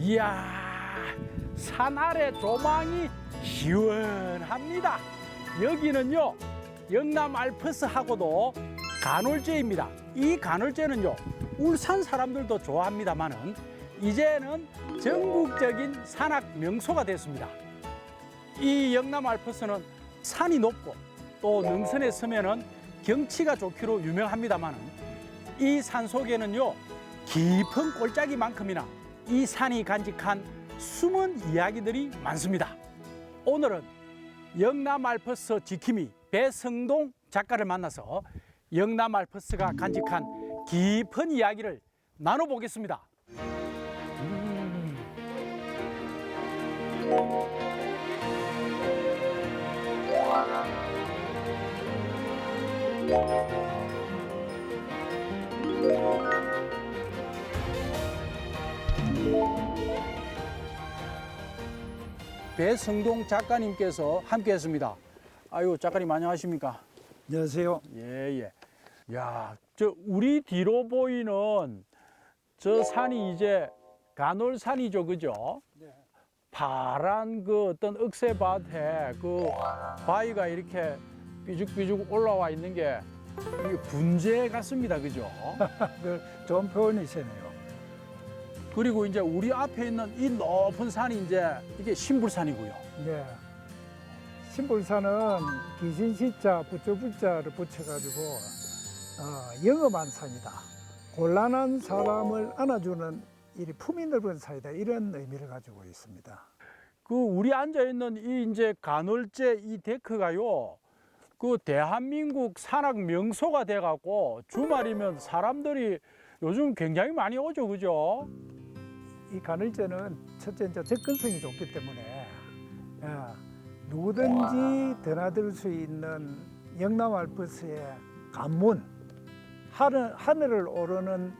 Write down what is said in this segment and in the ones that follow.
이야, 산 아래 조망이 시원합니다. 여기는요, 영남 알프스하고도 간헐제입니다. 이 간헐제는요, 울산 사람들도 좋아합니다만은 이제는 전국적인 산악 명소가 됐습니다. 이 영남 알프스는 산이 높고 또 능선에 서면은 경치가 좋기로 유명합니다만은 이 산 속에는요, 깊은 골짜기만큼이나 이 산이 간직한 숨은 이야기들이 많습니다. 오늘은 영남 알프스 지킴이 배성동 작가를 만나서 영남 알프스가 간직한 깊은 이야기를 나눠보겠습니다. 배성동 작가님께서 함께했습니다. 아유, 작가님 안녕하십니까? 안녕하세요. 예. 야, 저 우리 뒤로 보이는 저 산이 이제 간헐산이죠, 그죠? 네. 파란 그 어떤 억새밭에 그 바위가 이렇게 삐죽삐죽 올라와 있는 게 이게 분재 같습니다, 그죠? 좋은 표현이시네요. 그리고 이제 우리 앞에 있는 이 높은 산이 이제 이게 신불산이고요. 네. 신불산은 기신시자, 부처불자를 붙여가지고 영험한 산이다. 곤란한 사람을 안아주는 이 품이 넓은 산이다. 이런 의미를 가지고 있습니다. 그 우리 앉아 있는 이 이제 간헐제 이 데크가요. 그 대한민국 산악 명소가 돼 갖고 주말이면 사람들이 요즘 굉장히 많이 오죠, 그죠? 이 간헐제는 첫째 이제 접근성이 좋기 때문에 누구든지 드나들 수 있는 영남 알프스의 관문, 하늘을 오르는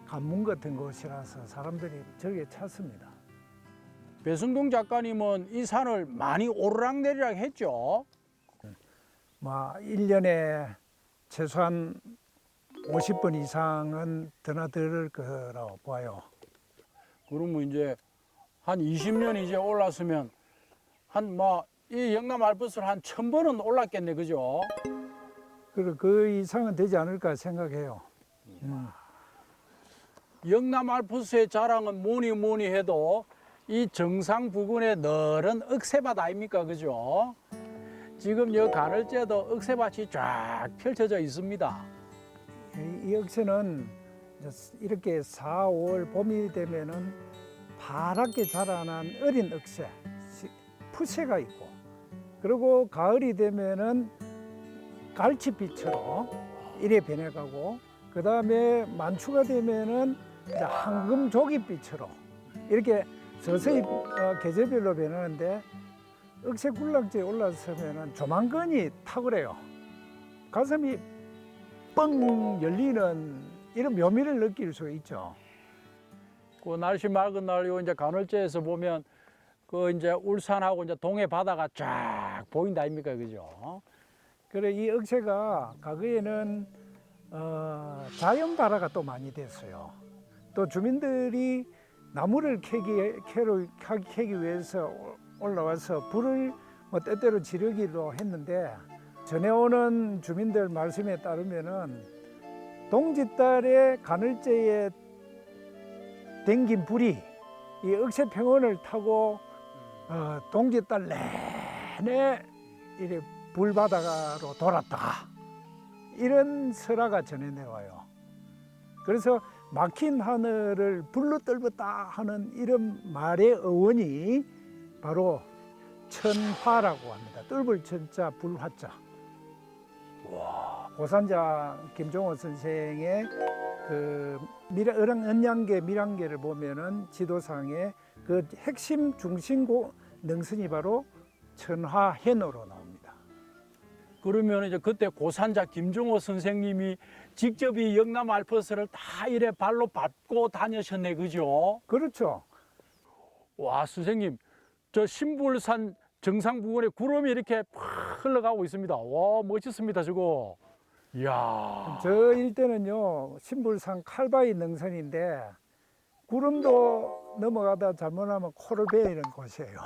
관문 같은 곳이라서 사람들이 저기에 찾습니다. 배성동 작가님은 이 산을 많이 오르락내리락 했죠. 뭐 1년에 최소한 50번 이상은 드나들 거라고 봐요. 그러면 이제 한 20년 이제 올랐으면 한 뭐 이 영남 알프스를 한 1000번은 올랐겠네, 그죠? 그리고 그 이상은 되지 않을까 생각해요. 영남 알프스의 자랑은 뭐니 해도 이 정상 부근의 너른 억새밭 아닙니까, 그죠? 지금 여 간헐제도 억새밭이 쫙 펼쳐져 있습니다. 이 억새는 이렇게 4, 5월 봄이 되면은 파랗게 자라난 어린 억새, 푸새가 있고, 그리고 가을이 되면은 갈치빛으로 이래 변해가고, 그 다음에 만추가 되면은 이제 황금 조기빛으로 이렇게 서서히 계절별로 변하는데, 억새 군락지에 올라서면은 조만간이 탁월해요. 가슴이 뻥 열리는 이런 묘미를 느낄 수 있죠. 그 날씨 맑은 날 요 이제 간헐제에서 보면 그 이제 울산하고 이제 동해 바다가 쫙 보인다 아닙니까, 그죠? 그래 이 억새가 과거에는 자연 발화가 또 많이 됐어요. 또 주민들이 나무를 캐기 위해서 올라와서 불을 뭐 때때로 지르기도 했는데, 전해오는 주민들 말씀에 따르면은 동짓달에 간헐제에 댕긴 불이 이 억새 평원을 타고 동짓달 내내 이래 불바다로 돌았다, 이런 설화가 전해 내와요. 그래서 막힌 하늘을 불로 떨궜다 하는 이런 말의 어원이 바로 천화라고 합니다. 뚫을 천자 불화자. 고산자 김종호 선생의 그 은양계 밀양계를 보면은 지도상에 그 핵심 중심 능선이 바로 천화현으로 나옵니다. 그러면 이제 그때 고산자 김종호 선생님이 직접 이 영남 알프스를 다 이래 발로 밟고 다니셨네, 그죠? 그렇죠. 와, 선생님, 저 신불산 정상 부근에 구름이 이렇게 팍 흘러가고 있습니다. 와, 멋있습니다, 저거. 이야. 저 일대는요 신불산 칼바위 능선인데 구름도 넘어가다 잘못하면 코를 베이는 곳이에요.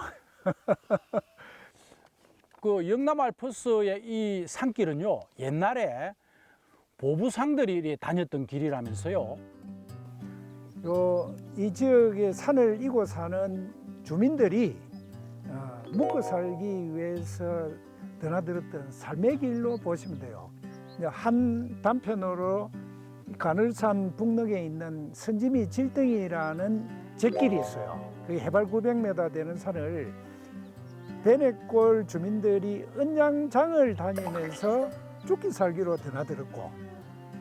그 영남 알프스의 이 산길은요, 옛날에 보부상들이 다녔던 길이라면서요. 이 지역의 산을 이고 사는 주민들이 묵고 살기 위해서 드나들었던 삶의 길로 보시면 돼요. 이제 한 단편으로 가늘산 북녘에 있는 선지미 질등이라는 잿길이 있어요. 그게 해발 900m 되는 산을 베네골 주민들이 은양장을 다니면서 죽기 살기로 드나들었고,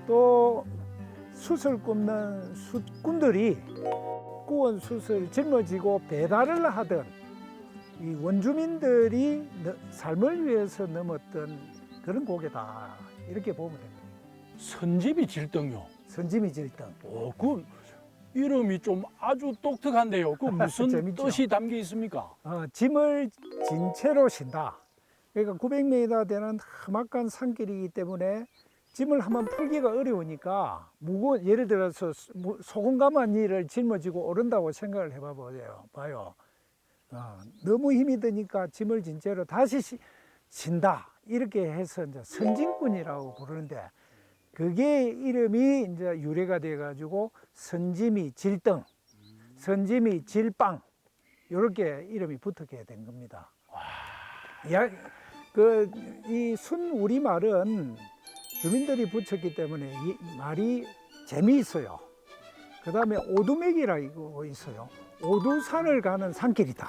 또 숯을 굽는 숯꾼들이 구운 숯을 짊어지고 배달을 하던 이 원주민들이 삶을 위해서 넘었던 그런 고개다, 이렇게 보면 됩니다. 선집이 질등요. 선지미 질등. 그 이름이 좀 아주 독특한데요. 그 무슨 재밌죠? 뜻이 담겨 있습니까? 짐을 진 채로 신다. 그러니까 900m 되는 험악한 산길이기 때문에 짐을 한번 풀기가 어려우니까 예를 들어서 소금 가마니를 짊어지고 오른다고 생각을 봐요. 너무 힘이 드니까 짐을 진 채로 다시 신다, 이렇게 해서 이제 선진꾼이라고 부르는데, 그게 이름이 이제 유래가 돼 가지고 선지미 질등, 선지미 질빵, 이렇게 이름이 붙게 된 겁니다. 이 순 우리말은 주민들이 붙였기 때문에 이 말이 재미있어요. 그 다음에 오두맥이라고 있어요. 오두산을 가는 산길이다.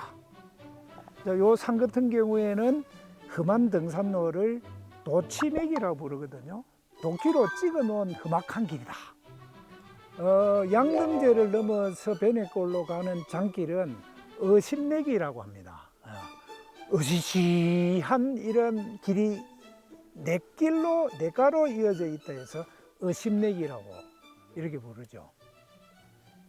요 산 같은 경우에는 험한 등산로를 도치맥이라고 부르거든요. 도끼로 찍어 놓은 험악한 길이다. 양등제를 넘어서 베네골로 가는 장길은 어신맥이라고 합니다. 으시시한 이런 길이 네 가로 이어져 있다 해서 어신맥이라고 이렇게 부르죠.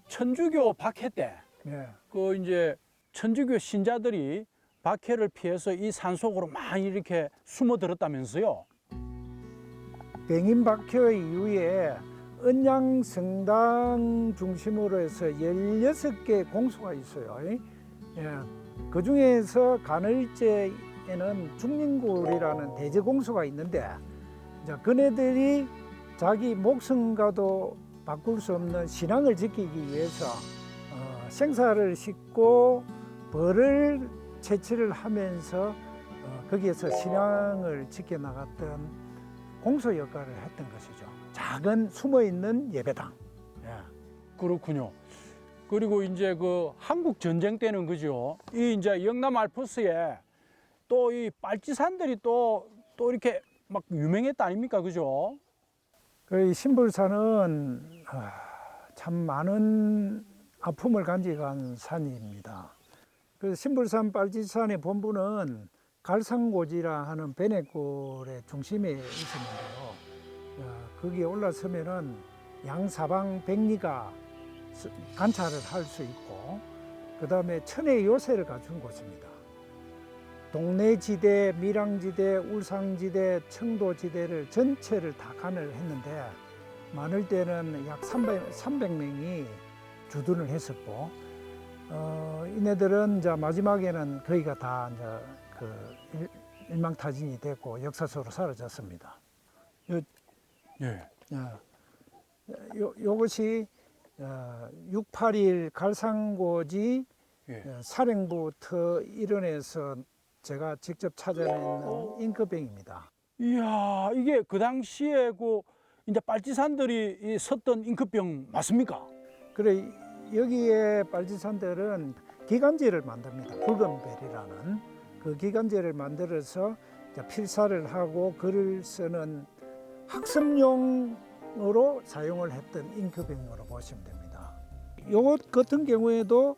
천주교 박해 때, 네. 그 이제 천주교 신자들이 박해를 피해서 이 산속으로 많이 이렇게 숨어들었다면서요. 백인 박해 이후에 은양성당 중심으로 해서 16개 공소가 있어요. 그 중에서 가늘제에는 중림굴이라는 대제공소가 있는데, 그네들이 자기 목숨과도 바꿀 수 없는 신앙을 지키기 위해서 생사를 싣고 벌을 채취를 하면서 거기에서 신앙을 지켜나갔던 공소 역할을 했던 것이죠. 작은 숨어있는 예배당. 그렇군요. 그리고 이제 그 한국 전쟁 때는 그죠. 이 이제 영남 알프스에 또 이 빨치산들이 또 이렇게 막 유명했다 아닙니까, 그죠? 그 신불산은 참 많은 아픔을 간직한 산입니다. 그 신불산 빨치산의 본부는 갈산고지라 하는 베네골의 중심에 있었는데요. 거기에 올라서면은 양사방 백리가 관찰을 할 수 있고, 그 다음에 천의 요새를 갖춘 곳입니다. 동래지대, 밀양지대, 울상지대, 청도지대를 전체를 다 간을 했는데, 많을 때는 약 300명이 주둔을 했었고, 이네들은 이제 마지막에는 거의가 다 이제 일망타진이 됐고 역사 속으로 사라졌습니다. 요것이 681 갈산고지 사령부터 일원에서 제가 직접 찾아내는 잉크병입니다. 이야, 이게 그 당시에 그 이제 빨치산들이 섰던 잉크병 맞습니까? 그래, 여기에 빨치산들은 기관지를 만듭니다. 붉은벨이라는 그 기관지를 만들어서 필사를 하고 글을 쓰는 학습용으로 사용을 했던 잉크병으로 보시면 됩니다. 요것 같은 경우에도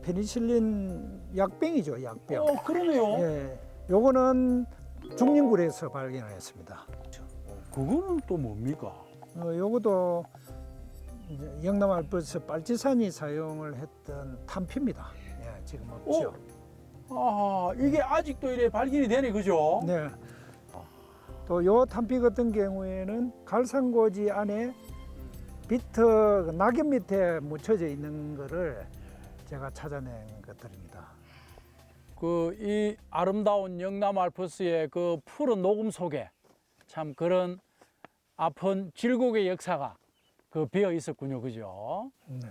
페니실린 약병이죠, 약병. 그러네요. 예, 요거는 중림굴에서 발견을 했습니다. 그거는 또 뭡니까? 요것도 영남 알프스 빨치산이 사용을 했던 탄피입니다. 예, 지금 없죠. 이게 아직도 이래 발견이 되네, 그죠? 네. 또 요 탄피 같은 경우에는 갈산고지 안에 비터 낙엽 밑에 묻혀져 있는 거를 제가 찾아낸 것들입니다. 그 이 아름다운 영남 알프스의 그 푸른 녹음 속에 참 그런 아픈 질곡의 역사가 그 비어 있었군요, 그죠? 네.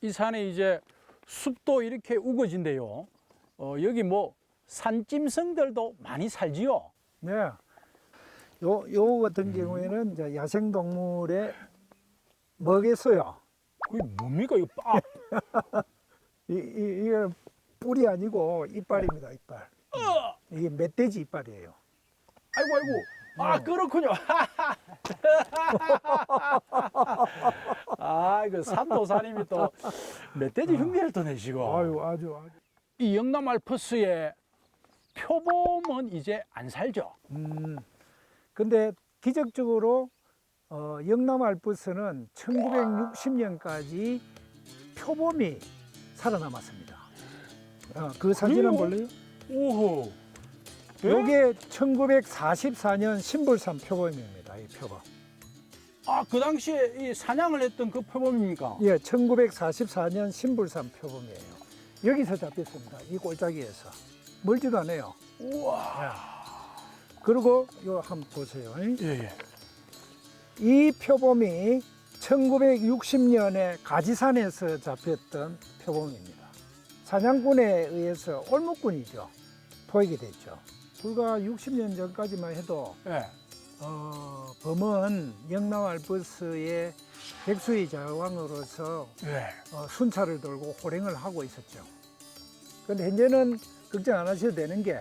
이 산에 이제 숲도 이렇게 우거진데요. 여기 뭐 산짐승들도 많이 살지요. 네. 요 같은 경우에는 이제 야생 동물의 먹이소요. 이게 뭡니까 이거 빠? 이게 뿔이 아니고 이빨입니다. 이빨. 이게 멧돼지 이빨이에요. 아이고 아이고. 아 그렇군요. 아 이거 산도사님이 또 멧돼지 흉내를 또 내시고. 아주. 이 영남 알프스의 표범은 이제 안 살죠. 근데 기적적으로 영남 알프스는 1960년까지 표범이 살아남았습니다. 그 사진 한번 볼래요? 오호. 요게 1944년 신불산 표범입니다. 이 표범. 아 그 당시에 이 사냥을 했던 그 표범입니까? 예, 1944년 신불산 표범이에요. 여기서 잡혔습니다. 이 골짜기에서. 멀지도 않아요. 우와. 그리고 요 한번 보세요. 예예. 이 표범이 1960년에 가지산에서 잡혔던 표범입니다. 사냥꾼에 의해서 올무꾼이죠. 포획이 됐죠. 불과 60년 전까지만 해도 예. 범은 영남 알프스의 백수의 자왕으로서 예. 순찰을 돌고 호랭을 하고 있었죠. 그런데 현재는 걱정 안 하셔도 되는 게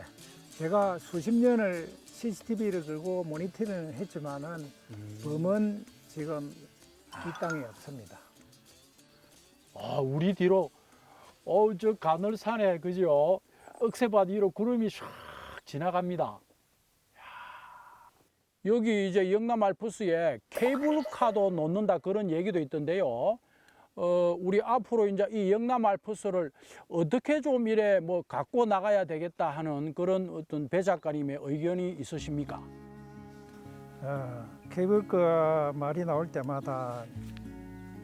제가 수십 년을 CCTV를 들고 모니터링을 했지만은 범은 지금 이 땅에 없습니다. 아 우리 뒤로 저 가늘산에 그죠? 억새밭 위로 구름이 샥 지나갑니다. 야. 여기 이제 영남 알프스에 케이블카도 놓는다 그런 얘기도 있던데요. 우리 앞으로 이제 이 영남 알프스를 어떻게 좀 이래 뭐 갖고 나가야 되겠다 하는 그런 어떤 배 작가님의 의견이 있으십니까? 케이블카 말이 나올 때마다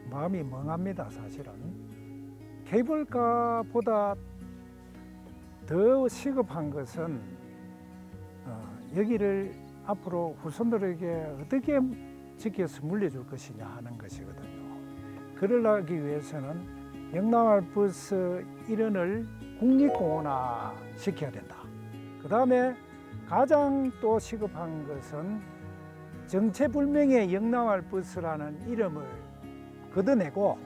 마음이 멍합니다. 사실은 케이블카보다 더 시급한 것은 여기를 앞으로 후손들에게 어떻게 지켜서 물려줄 것이냐 하는 것이거든요. 그러기 위해서는 영남 알프스 일원을 국립공원화 시켜야 된다. 그 다음에 가장 또 시급한 것은 정체불명의 영남 알프스라는 이름을 걷어내고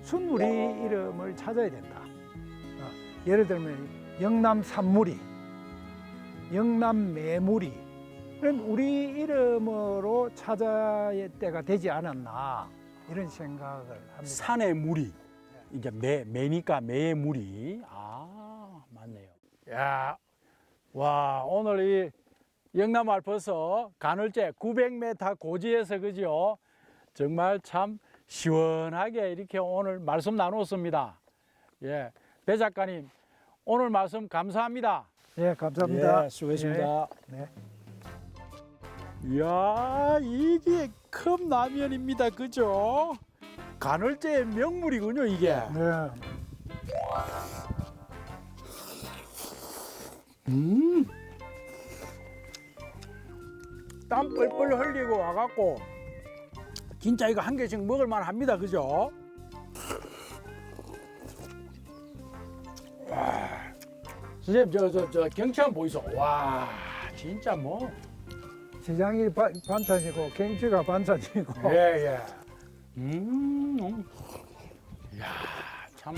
순우리 이름을 찾아야 된다. 예를 들면 영남 산무리, 영남 매무리 이런 우리 이름으로 찾아야 때가 되지 않았나 이런 생각을 합니다. 산의 무리. 이제 매니까 매의 무리. 아, 맞네요. 야, 와, 오늘 이 영남 알프스 가늘째 900m 고지에서 그죠? 정말 참 시원하게 이렇게 오늘 말씀 나눴습니다. 예. 배 작가님, 오늘 말씀 감사합니다. 예, 감사합니다. 예, 수고했습니다. 네. 이야, 이게 컵라면입니다. 그죠? 가늘째의 명물이군요, 이게. 네. 땀 뻘뻘 흘리고 와갖고 진짜 이거 한 개씩 먹을만 합니다. 그죠? 와, 선생님 저 경치 한번 보이소. 와, 진짜 뭐. 시장이 반찬이고 경치가 반찬이고 예, 예. 야, 참.